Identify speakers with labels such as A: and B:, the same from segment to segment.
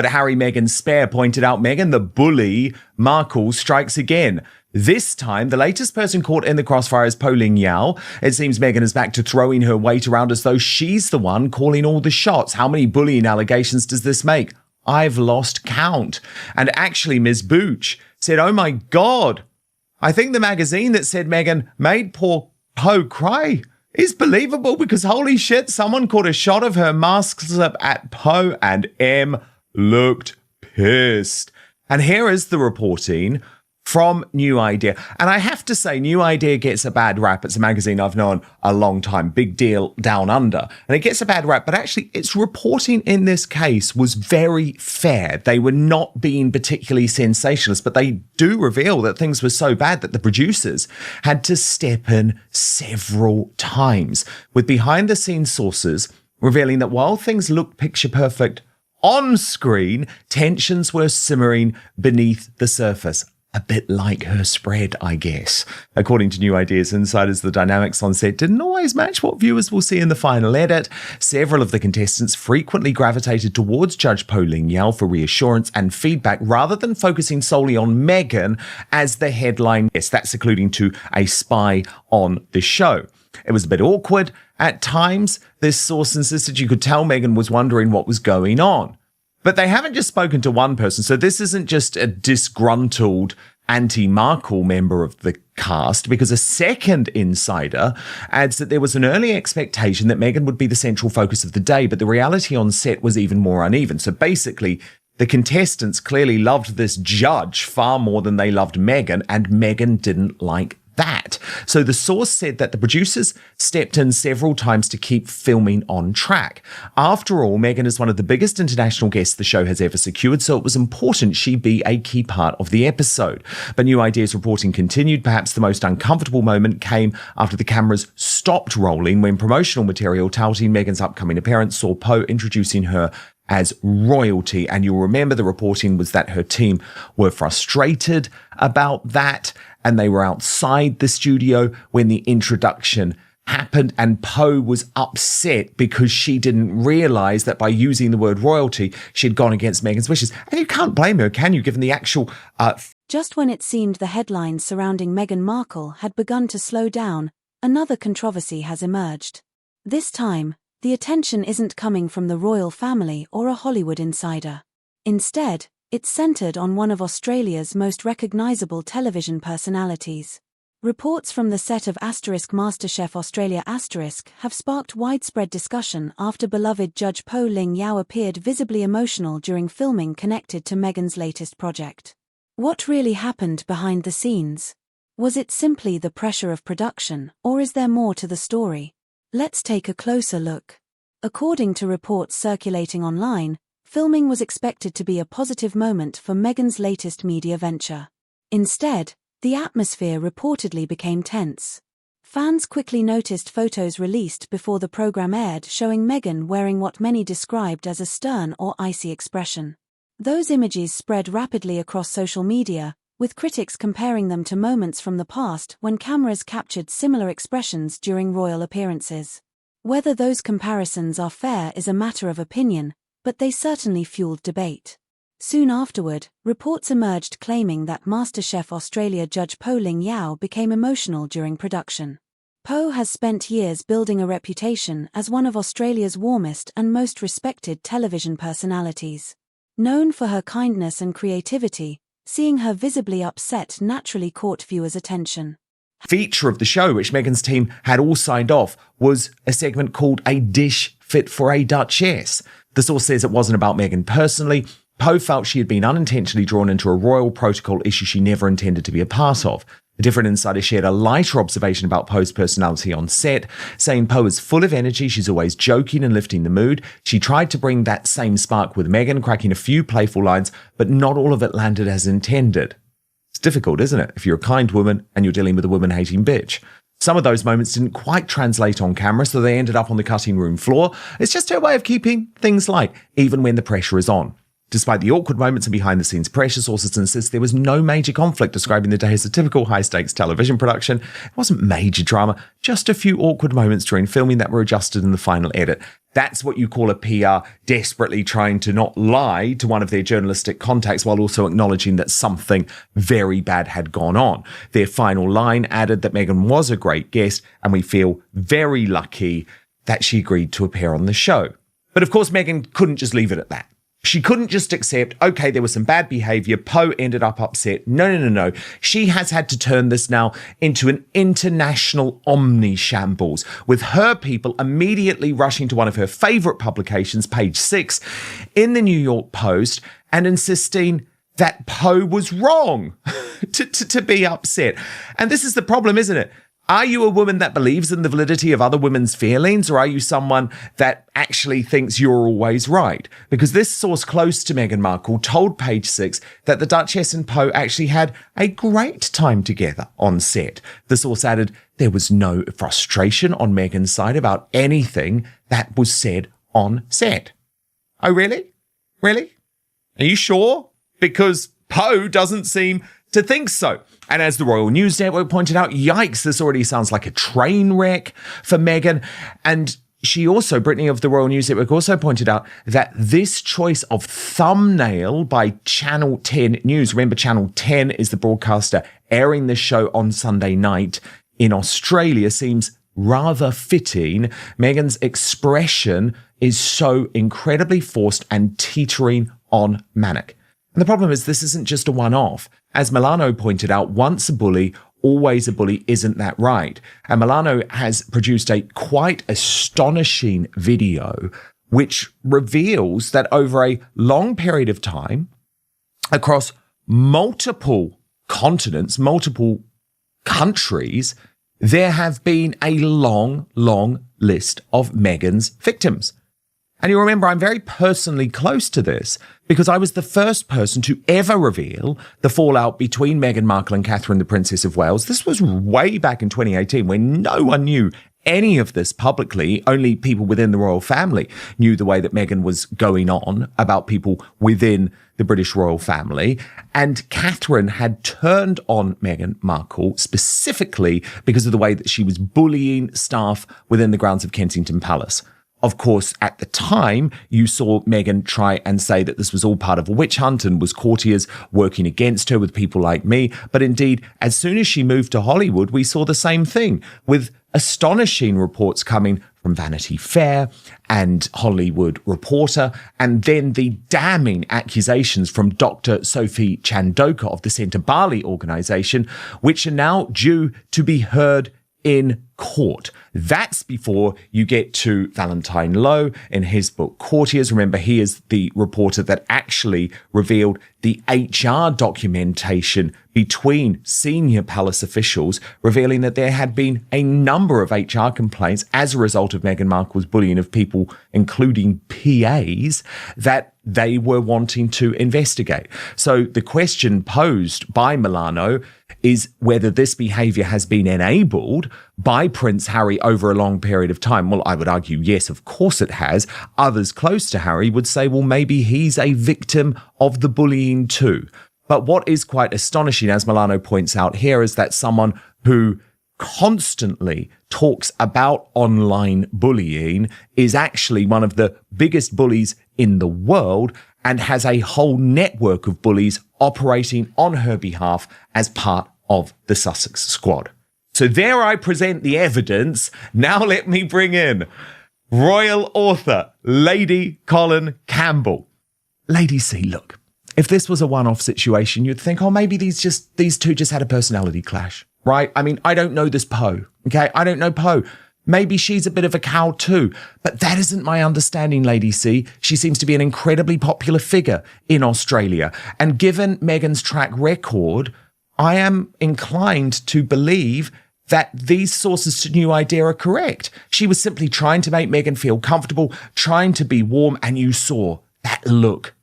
A: But Harry Meghan's spare pointed out Meghan the bully Markle strikes again. This time, the latest person caught in the crossfire is Poh Ling Yeow. It seems Meghan is back to throwing her weight around as though she's the one calling all the shots. How many bullying allegations does this make? I've lost count. And actually, Ms. Booch said, "Oh my God, I think the magazine that said Meghan made poor Poh cry is believable because holy shit, someone caught a shot of her mask slip at Poh and M looked pissed." And here is the reporting from New Idea. And I have to say, New Idea gets a bad rap. It's a magazine I've known a long time. Big deal down under. And it gets a bad rap, but actually its reporting in this case was very fair. They were not being particularly sensationalist, but they do reveal that things were so bad that the producers had to step in several times, with behind-the-scenes sources revealing that while things looked picture perfect on screen, tensions were simmering beneath the surface. A bit like her spread, I guess. According to New Ideas insiders, the dynamics on set didn't always match what viewers will see in the final edit. Several of the contestants frequently gravitated towards Judge Poh Ling Yeow for reassurance and feedback rather than focusing solely on Meghan as the headline. Yes, that's alluding to a spy on the show. It was a bit awkward at times. This source insisted you could tell Meghan was wondering what was going on. But they haven't just spoken to one person, so this isn't just a disgruntled anti-Markle member of the cast, because a second insider adds that there was an early expectation that Meghan would be the central focus of the day, but the reality on set was even more uneven. So basically, the contestants clearly loved this judge far more than they loved Meghan, and Meghan didn't like that. So the source said that the producers stepped in several times to keep filming on track. After all, Meghan is one of the biggest international guests the show has ever secured, so it was important she be a key part of the episode. But New Ideas reporting continued. Perhaps the most uncomfortable moment came after the cameras stopped rolling when promotional material touting Meghan's upcoming appearance saw Poh introducing her as royalty. And you'll remember the reporting was that her team were frustrated about that, and they were outside the studio when the introduction happened, and Poh was upset because she didn't realize that by using the word royalty, she'd gone against Meghan's wishes. And you can't blame her, can you, given the actual...
B: Just when it seemed the headlines surrounding Meghan Markle had begun to slow down, another controversy has emerged. This time, the attention isn't coming from the royal family or a Hollywood insider. Instead, it's centered on one of Australia's most recognizable television personalities. Reports from the set of *MasterChef Australia* have sparked widespread discussion after beloved Judge Poh Ling Yeow appeared visibly emotional during filming connected to Meghan's latest project. What really happened behind the scenes? Was it simply the pressure of production, or is there more to the story? Let's take a closer look. According to reports circulating online, filming was expected to be a positive moment for Meghan's latest media venture. Instead, the atmosphere reportedly became tense. Fans quickly noticed photos released before the program aired showing Meghan wearing what many described as a stern or icy expression. Those images spread rapidly across social media, with critics comparing them to moments from the past when cameras captured similar expressions during royal appearances. Whether those comparisons are fair is a matter of opinion, but they certainly fueled debate. Soon afterward, reports emerged claiming that MasterChef Australia judge Poh Ling Yeow became emotional during production. Poh has spent years building a reputation as one of Australia's warmest and most respected television personalities. Known for her kindness and creativity, seeing her visibly upset naturally caught viewers' attention.
A: Feature of the show, which Meghan's team had all signed off, was a segment called A Dish Fit for a Duchess. The source says it wasn't about Meghan personally. Poh felt she had been unintentionally drawn into a royal protocol issue she never intended to be a part of. A different insider shared a lighter observation about Poh's personality on set, saying Poh is full of energy, she's always joking and lifting the mood. She tried to bring that same spark with Meghan, cracking a few playful lines, but not all of it landed as intended. It's difficult, isn't it, if you're a kind woman and you're dealing with a woman-hating bitch? Some of those moments didn't quite translate on camera, so they ended up on the cutting room floor. It's just her way of keeping things light, even when the pressure is on. Despite the awkward moments and behind-the-scenes pressure, sources insist there was no major conflict, describing the day as a typical high-stakes television production. It wasn't major drama, just a few awkward moments during filming that were adjusted in the final edit. That's what you call a PR desperately trying to not lie to one of their journalistic contacts while also acknowledging that something very bad had gone on. Their final line added that Meghan was a great guest, and we feel very lucky that she agreed to appear on the show. But of course, Meghan couldn't just leave it at that. She couldn't just accept, okay, there was some bad behavior, Poh ended up upset. No. She has had to turn this now into an international omni-shambles, with her people immediately rushing to one of her favourite publications, Page 6, in the New York Post, and insisting that Poh was wrong to be upset. And this is the problem, isn't it? Are you a woman that believes in the validity of other women's feelings, or are you someone that actually thinks you're always right? Because this source close to Meghan Markle told Page 6 that the Duchess and Poh actually had a great time together on set. The source added there was no frustration on Meghan's side about anything that was said on set. Oh, really? Really? Are you sure? Because Poh doesn't seem to think so. And as the Royal News Network pointed out, yikes, this already sounds like a train wreck for Meghan. And she also, Brittany of the Royal News Network, also pointed out that this choice of thumbnail by Channel 10 News, remember Channel 10 is the broadcaster airing the show on Sunday night in Australia, seems rather fitting. Meghan's expression is so incredibly forced and teetering on manic. And the problem is this isn't just a one-off. As Milano pointed out, once a bully, always a bully. Isn't that right? And Milano has produced a quite astonishing video which reveals that over a long period of time, across multiple continents, multiple countries, there have been a long list of Meghan's victims. And you remember, I'm very personally close to this because I was the first person to ever reveal the fallout between Meghan Markle and Catherine, the Princess of Wales. This was way back in 2018 when no one knew any of this publicly. Only people within the royal family knew the way that Meghan was going on about people within the British royal family. And Catherine had turned on Meghan Markle specifically because of the way that she was bullying staff within the grounds of Kensington Palace. Of course, at the time, you saw Meghan try and say that this was all part of a witch hunt and was courtiers working against her with people like me. But indeed, as soon as she moved to Hollywood, we saw the same thing with astonishing reports coming from Vanity Fair and Hollywood Reporter, and then the damning accusations from Dr. Sophie Chandoka of the Centre Bali organisation, which are now due to be heard in court. That's before you get to Valentine Lowe in his book Courtiers. Remember, he is the reporter that actually revealed the HR documentation between senior palace officials, revealing that there had been a number of HR complaints as a result of Meghan Markle's bullying of people, including PAs, that they were wanting to investigate. So the question posed by Milano is whether this behaviour has been enabled by Prince Harry over a long period of time. Well, I would argue, yes, of course it has. Others close to Harry would say, well, maybe he's a victim of the bullying too. But what is quite astonishing, as Milano points out here, is that someone who constantly talks about online bullying is actually one of the biggest bullies in the world and has a whole network of bullies operating on her behalf as part of the Sussex squad. So there I present the evidence. Now let me bring in royal author, Lady Colin Campbell. Lady C, look, if this was a one-off situation, you'd think, oh, maybe these two just had a personality clash, right? I mean, I don't know this Poh, okay? I don't know Poh. Maybe she's a bit of a cow too, but that isn't my understanding, Lady C. She seems to be an incredibly popular figure in Australia. And given Meghan's track record, I am inclined to believe that these sources to New Idea are correct. She was simply trying to make Meghan feel comfortable, trying to be warm, and you saw that look.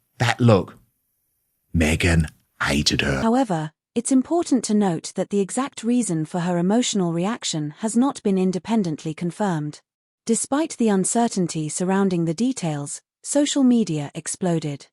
A: Meghan hated her.
B: However, it's important to note that the exact reason for her emotional reaction has not been independently confirmed. Despite the uncertainty surrounding the details, social media exploded.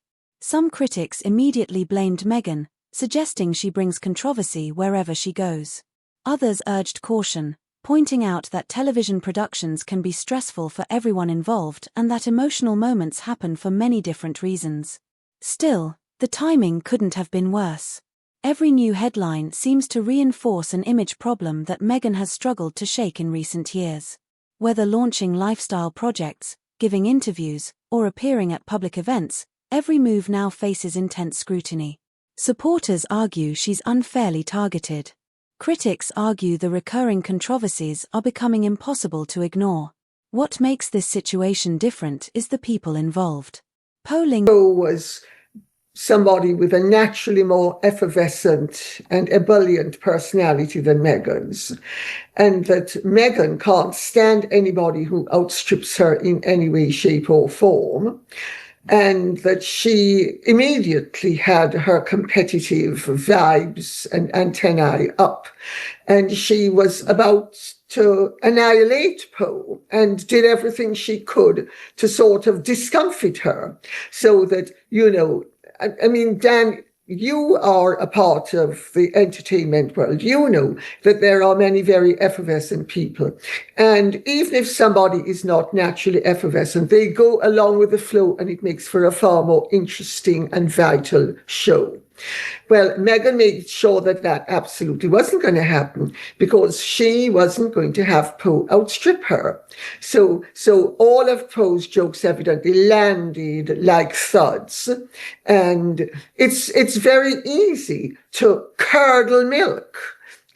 B: Some critics immediately blamed Meghan, suggesting she brings controversy wherever she goes. Others urged caution, pointing out that television productions can be stressful for everyone involved and that emotional moments happen for many different reasons. Still, the timing couldn't have been worse. Every new headline seems to reinforce an image problem that Meghan has struggled to shake in recent years. Whether launching lifestyle projects, giving interviews, or appearing at public events, every move now faces intense scrutiny. Supporters argue she's unfairly targeted. Critics argue the recurring controversies are becoming impossible to ignore. What makes this situation different is the people involved. Poh Ling
C: Yeow was somebody with a naturally more effervescent and ebullient personality than Meghan's, and that Meghan can't stand anybody who outstrips her in any way, shape, or form. And that she immediately had her competitive vibes and antennae up. And she was about to annihilate Poh and did everything she could to sort of discomfit her. So that, I mean, Dan, you are a part of the entertainment world. You know that there are many very effervescent people. And even if somebody is not naturally effervescent, they go along with the flow and it makes for a far more interesting and vital show. Well, Meghan made sure that that absolutely wasn't going to happen because she wasn't going to have Poh outstrip her. So all of Poh's jokes evidently landed like thuds. And it's very easy to curdle milk.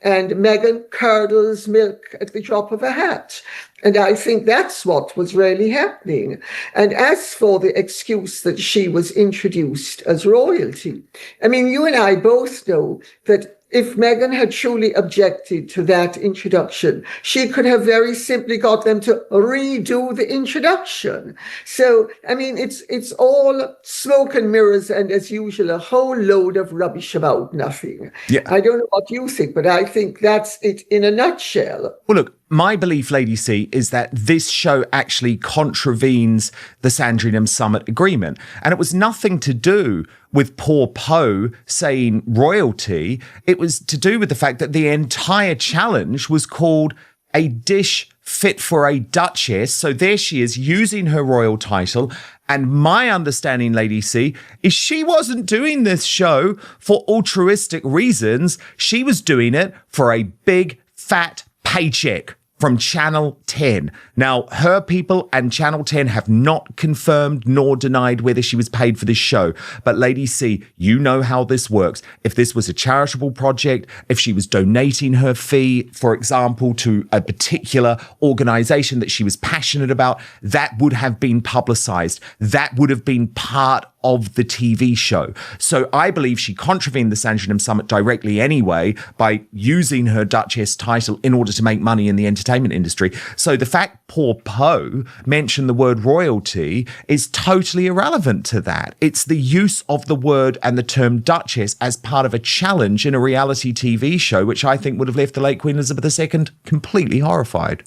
C: And Meghan curdles milk at the drop of a hat. And I think that's what was really happening. And as for the excuse that she was introduced as royalty, I mean, you and I both know that if Meghan had truly objected to that introduction, she could have very simply got them to redo the introduction. So, I mean, it's all smoke and mirrors and, as usual, a whole load of rubbish about nothing.
A: Yeah.
C: I don't know what you think, but I think that's it in a nutshell.
A: Well, look, my belief, Lady C, is that this show actually contravenes the Sandringham Summit Agreement. And it was nothing to do with poor Poh saying royalty. It was to do with the fact that the entire challenge was called a dish fit for a duchess. So there she is using her royal title. And my understanding, Lady C, is she wasn't doing this show for altruistic reasons. She was doing it for a big, fat paycheck from Channel 10. Now, her people and Channel 10 have not confirmed nor denied whether she was paid for this show. But Lady C, you know how this works. If this was a charitable project, if she was donating her fee, for example, to a particular organization that she was passionate about, that would have been publicized. That would have been part of the TV show. So I believe she contravened the Sandringham Summit directly anyway by using her Duchess title in order to make money in the entertainment industry. So the fact poor Poh mentioned the word royalty is totally irrelevant to that. It's the use of the word and the term Duchess as part of a challenge in a reality TV show, which I think would have left the late Queen Elizabeth II completely horrified.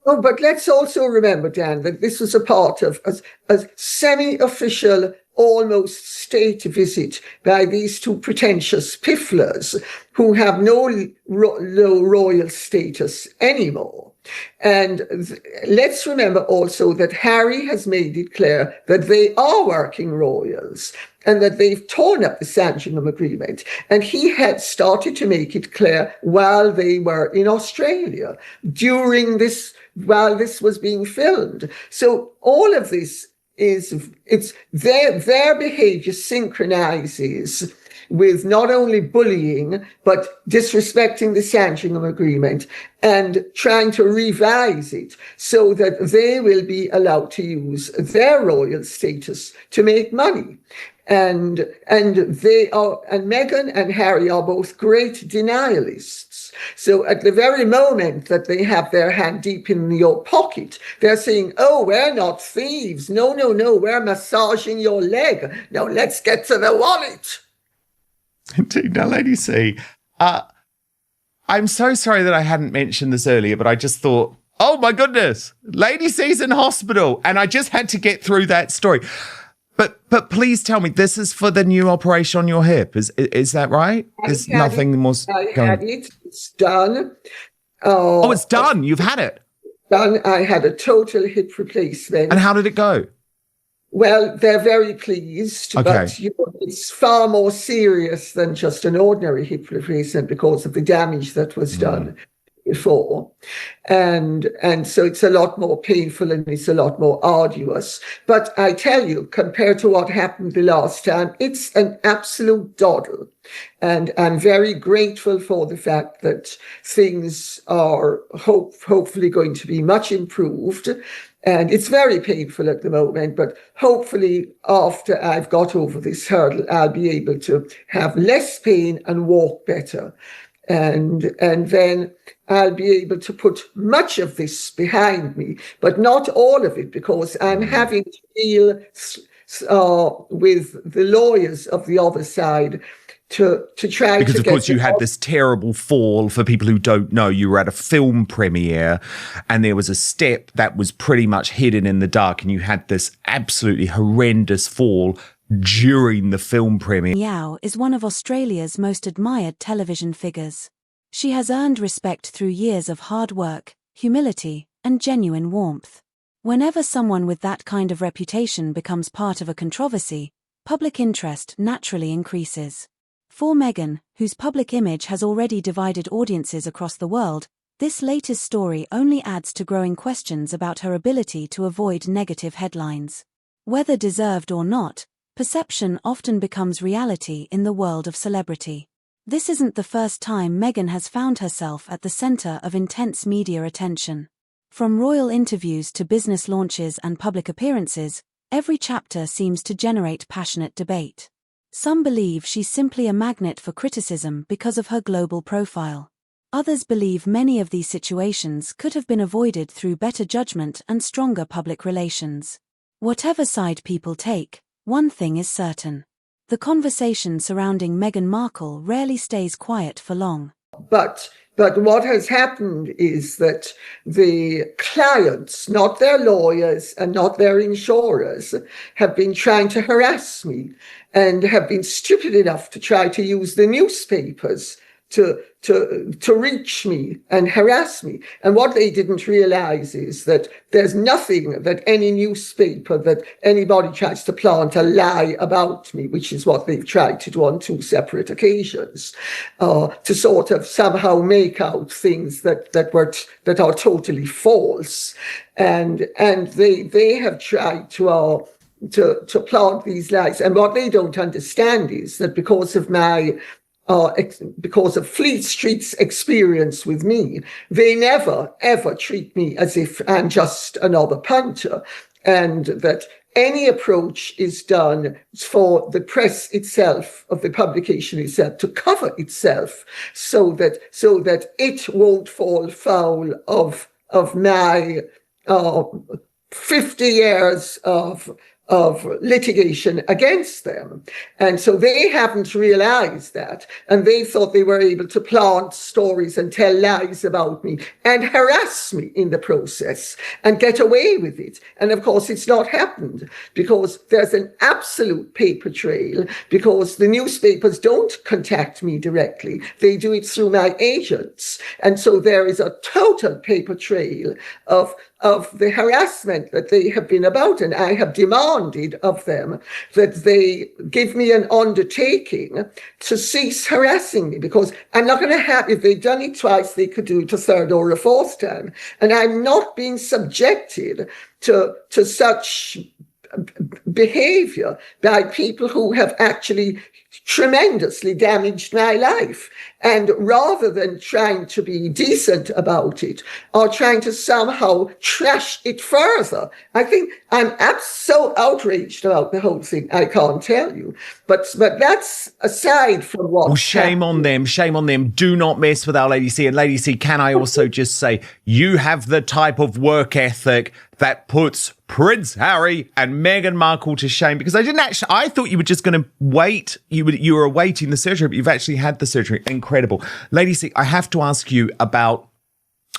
C: Oh, but let's also remember, Dan, that this was a part of a semi-official, almost state visit by these two pretentious pifflers who have no royal status anymore. And let's remember also that Harry has made it clear that they are working royals and that they've torn up the Sandringham Agreement. And he had started to make it clear while they were in Australia, while this was being filmed. So all of this it's their behavior synchronizes with not only bullying, but disrespecting the Sandringham Agreement and trying to revise it so that they will be allowed to use their royal status to make money. And Meghan and Harry are both great denialists. So at the very moment that they have their hand deep in your pocket, they're saying, oh, we're not thieves. No, we're massaging your leg. Now let's get to the wallet.
A: Indeed. Now, Lady C, I'm so sorry that I hadn't mentioned this earlier, but I just thought, oh my goodness, Lady C's in hospital. And I just had to get through that story. But please tell me, this is for the new operation on your hip. Is that right? Is nothing more
C: I
A: going?
C: had it. It's done.
A: Oh, it's done. You've had it.
C: Done. I had a total hip replacement.
A: And how did it go?
C: Well, they're very pleased,
A: Okay.
C: but it's far more serious than just an ordinary hip replacement because of the damage that was done before. And so it's a lot more painful and it's a lot more arduous. But I tell you, compared to what happened the last time, it's an absolute doddle. And I'm very grateful for the fact that things are hopefully going to be much improved. And it's very painful at the moment, but hopefully after I've got over this hurdle, I'll be able to have less pain and walk better. And then I'll be able to put much of this behind me, but not all of it, because I'm having to deal with the lawyers of the other side to try
A: because
C: to
A: of course you had this terrible fall. For people who don't know, you were at a film premiere and there was a step that was pretty much hidden in the dark and you had this absolutely horrendous fall during the film premiere.
B: Yeow is one of Australia's most admired television figures. She has earned respect through years of hard work, humility, and genuine warmth. Whenever someone with that kind of reputation becomes part of a controversy, public interest naturally increases. For Meghan, whose public image has already divided audiences across the world, this latest story only adds to growing questions about her ability to avoid negative headlines. Whether deserved or not, perception often becomes reality in the world of celebrity. This isn't the first time Meghan has found herself at the center of intense media attention. From royal interviews to business launches and public appearances, every chapter seems to generate passionate debate. Some believe she's simply a magnet for criticism because of her global profile. Others believe many of these situations could have been avoided through better judgment and stronger public relations. Whatever side people take, one thing is certain. The conversation surrounding Meghan Markle rarely stays quiet for long.
C: But what has happened is that the clients, not their lawyers and not their insurers, have been trying to harass me and have been stupid enough to try to use the newspapers to reach me and harass me. And what they didn't realize is that there's nothing that any newspaper, that anybody tries to plant a lie about me, which is what they've tried to do on 2 separate occasions, to sort of somehow make out things that are totally false. And they have tried to plant these lies. And what they don't understand is that because of Fleet Street's experience with me, they never, ever treat me as if I'm just another punter, and that any approach is done for the press itself, of the publication itself, to cover itself so that it won't fall foul of my 50 years of litigation against them. And so they haven't realized that. And they thought they were able to plant stories and tell lies about me and harass me in the process and get away with it. And of course, it's not happened because there's an absolute paper trail, because the newspapers don't contact me directly. They do it through my agents. And so there is a total paper trail of the harassment that they have been about, and I have demanded of them that they give me an undertaking to cease harassing me, because I'm not going to have, if they've done it twice, they could do it a third or a fourth time, and I'm not being subjected to such behavior by people who have actually tremendously damaged my life. And rather than trying to be decent about it or trying to somehow trash it further, I think I'm so outraged about the whole thing, I can't tell you. But that's aside from what...
A: Well, shame on them. Shame on them. Do not mess with our Lady C. And Lady C, can I also just say, you have the type of work ethic that puts Prince Harry and Meghan Markle to shame, because I thought you were just going to wait. You were awaiting the surgery, but you've actually had the surgery. Incredible. Lady C, I have to ask you about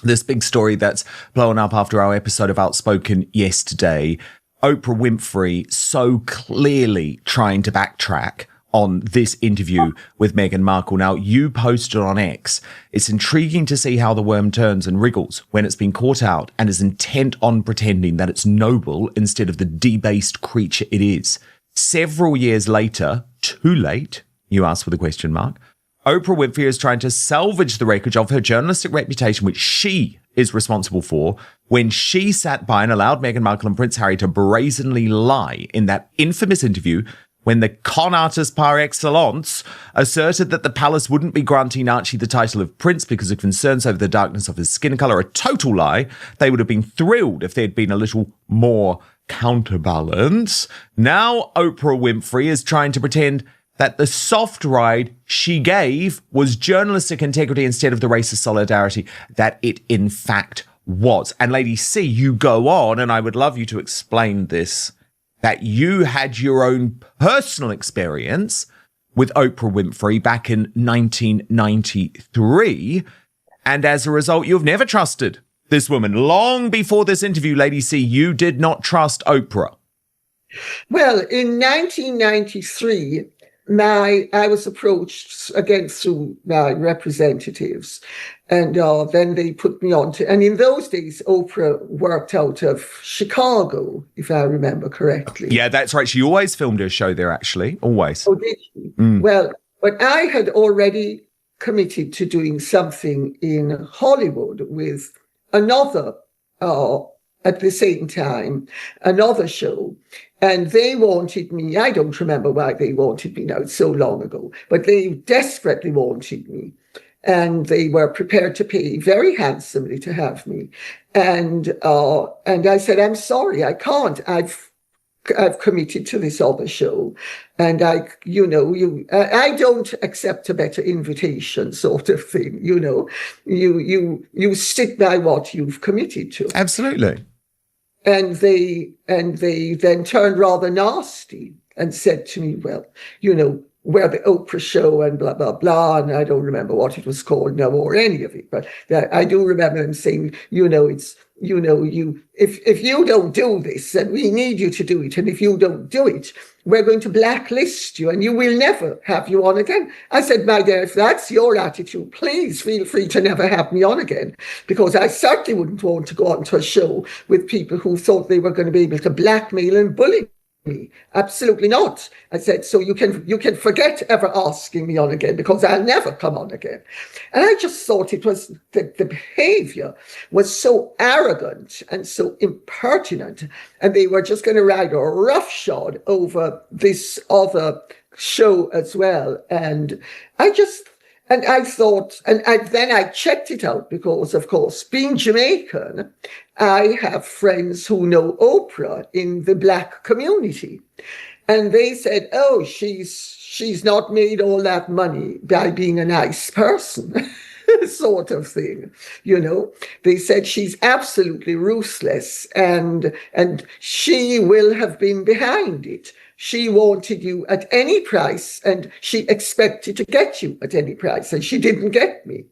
A: this big story that's blown up after our episode of Outspoken yesterday. Oprah Winfrey so clearly trying to backtrack on this interview with Meghan Markle. Now, you posted on X, it's intriguing to see how the worm turns and wriggles when it's been caught out and is intent on pretending that it's noble instead of the debased creature it is. Several years later, too late, you ask with a question mark, Oprah Winfrey is trying to salvage the wreckage of her journalistic reputation, which she is responsible for, when she sat by and allowed Meghan Markle and Prince Harry to brazenly lie in that infamous interview when the con artist par excellence asserted that the palace wouldn't be granting Archie the title of prince because of concerns over the darkness of his skin colour. A total lie. They would have been thrilled if there'd been a little more counterbalance. Now Oprah Winfrey is trying to pretend that the soft ride she gave was journalistic integrity instead of the racist solidarity that it in fact was. And Lady C, you go on, and I would love you to explain this, that you had your own personal experience with Oprah Winfrey back in 1993. And as a result, you've never trusted this woman. Long before this interview, Lady C, you did not trust Oprah.
C: Well, in 1993, I was approached again through my representatives, and then they put me on to, and in those days, Oprah worked out of Chicago, if I remember correctly.
A: Yeah, that's right. She always filmed her show there, actually. Always.
C: Oh, did she? Well, but I had already committed to doing something in Hollywood with another, at the same time, another show. And they wanted me, I don't remember why they wanted me now, it's so long ago, but they desperately wanted me. And they were prepared to pay very handsomely to have me. And I said, I'm sorry, I can't. I've committed to this other show. And I don't accept a better invitation sort of thing, you stick by what you've committed to.
A: Absolutely.
C: And they then turned rather nasty and said to me, well, we're the Oprah show and blah, blah, blah. And I don't remember what it was called now or any of it. But I do remember them saying, if you don't do this, and we need you to do it, and if you don't do it, we're going to blacklist you and you will never have you on again. I said, my dear, if that's your attitude, please feel free to never have me on again, because I certainly wouldn't want to go on to a show with people who thought they were going to be able to blackmail and bully me. Absolutely not. I said, so you can forget ever asking me on again, because I'll never come on again. And I just thought it was the behavior was so arrogant and so impertinent, and they were just going to ride a roughshod over this other show as well. And I thought, and then I checked it out, because, of course, being Jamaican, I have friends who know Oprah in the Black community. And they said, oh, she's not made all that money by being a nice person, sort of thing. They said she's absolutely ruthless, and she will have been behind it. She wanted you at any price, and she expected to get you at any price, and she didn't get me.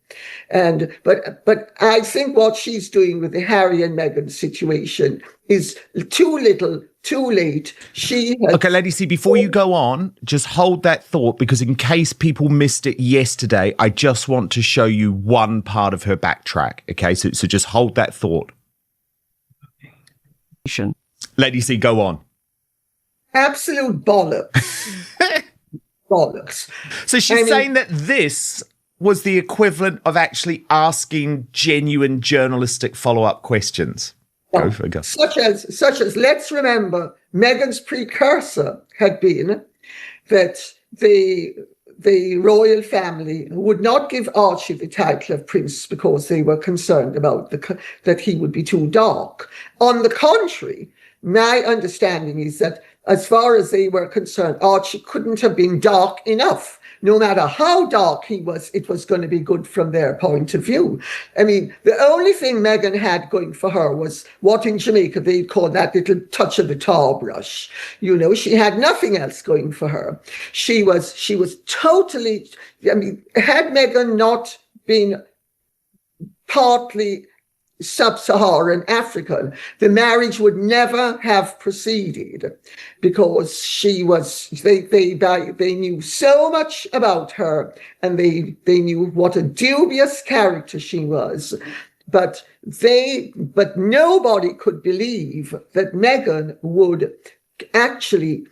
C: But I think what she's doing with the Harry and Meghan situation is too little, too late.
A: Okay, Lady C, before you go on, just hold that thought, because in case people missed it yesterday, I just want to show you one part of her backtrack. Okay, so just hold that thought. Lady C, go on.
C: Absolute bollocks. Bollocks.
A: So she's saying that this was the equivalent of actually asking genuine journalistic follow-up questions. Go figure.
C: Such as, let's remember, Meghan's precursor had been that the royal family would not give Archie the title of prince because they were concerned about that he would be too dark. On the contrary, my understanding is that as far as they were concerned, Archie couldn't have been dark enough. No matter how dark he was, it was going to be good from their point of view. I mean, the only thing Meghan had going for her was what in Jamaica they'd call that little touch of the tar brush. She had nothing else going for her. She was totally, had Meghan not been partly sub-Saharan African, the marriage would never have proceeded, because they knew so much about her, and they knew what a dubious character she was. But nobody could believe that Meghan would actually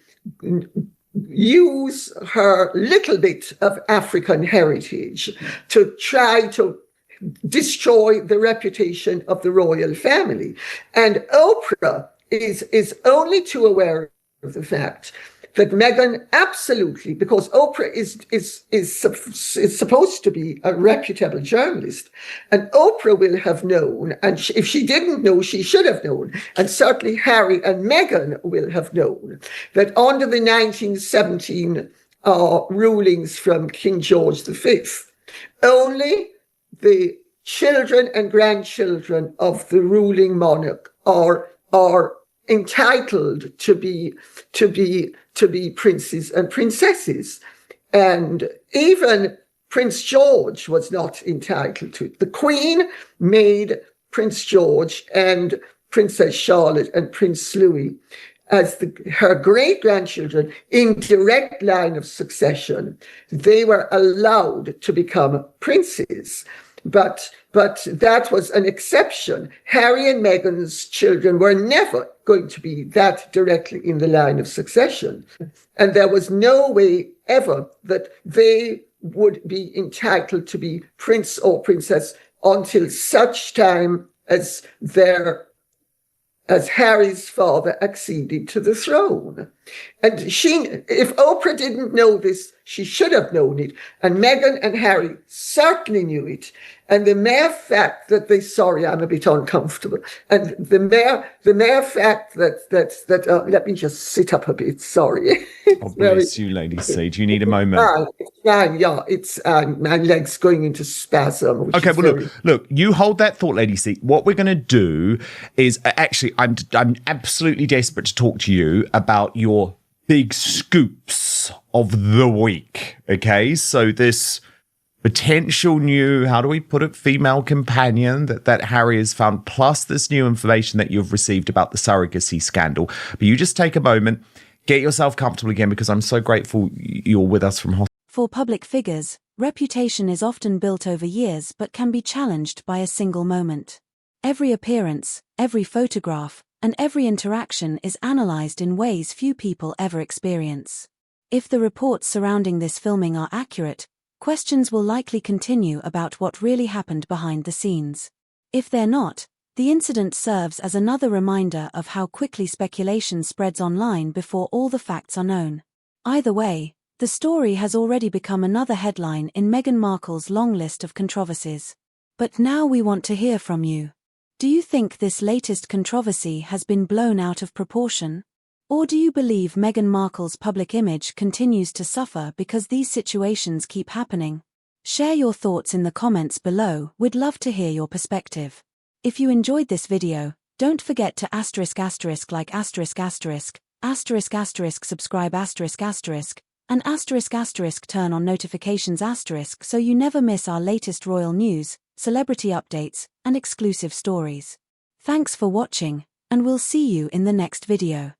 C: use her little bit of African heritage to try to destroy the reputation of the royal family. And Oprah is only too aware of the fact that Meghan absolutely, because Oprah is supposed to be a reputable journalist, and Oprah will have known, and if she didn't know, she should have known, and certainly Harry and Meghan will have known, that under the 1917 rulings from King George V, only the children and grandchildren of the ruling monarch are entitled to be princes and princesses. And even Prince George was not entitled to it. The Queen made Prince George and Princess Charlotte and Prince Louis as her great-grandchildren in direct line of succession. They were allowed to become princes. But that was an exception. Harry and Meghan's children were never going to be that directly in the line of succession. And there was no way ever that they would be entitled to be prince or princess until such time as Harry's father acceded to the throne. And if Oprah didn't know this, she should have known it. And Meghan and Harry certainly knew it. And the mere fact that sorry, I'm a bit uncomfortable. And the mere fact that let me just sit up a bit, sorry.
A: Oh, bless you, Lady C. Do you need a moment?
C: Yeah, it's my leg's going into spasm.
A: Okay, well, look, you hold that thought, Lady C. What we're going to do is, actually, I'm absolutely desperate to talk to you about your big scoops of the week, okay? So this potential new, how do we put it, female companion that Harry has found, plus this new information that you've received about the surrogacy scandal. But you just take a moment, get yourself comfortable again, because I'm so grateful you're with us from hospital.
B: For public figures, reputation is often built over years but can be challenged by a single moment. Every appearance, every photograph, and every interaction is analysed in ways few people ever experience. If the reports surrounding this filming are accurate, questions will likely continue about what really happened behind the scenes. If they're not, the incident serves as another reminder of how quickly speculation spreads online before all the facts are known. Either way, the story has already become another headline in Meghan Markle's long list of controversies. But now we want to hear from you. Do you think this latest controversy has been blown out of proportion? Or do you believe Meghan Markle's public image continues to suffer because these situations keep happening? Share your thoughts in the comments below. We'd love to hear your perspective. If you enjoyed this video, don't forget to ***, like ***, subscribe and ***, turn on notifications * so you never miss our latest royal news, celebrity updates, and exclusive stories. Thanks for watching, and we'll see you in the next video.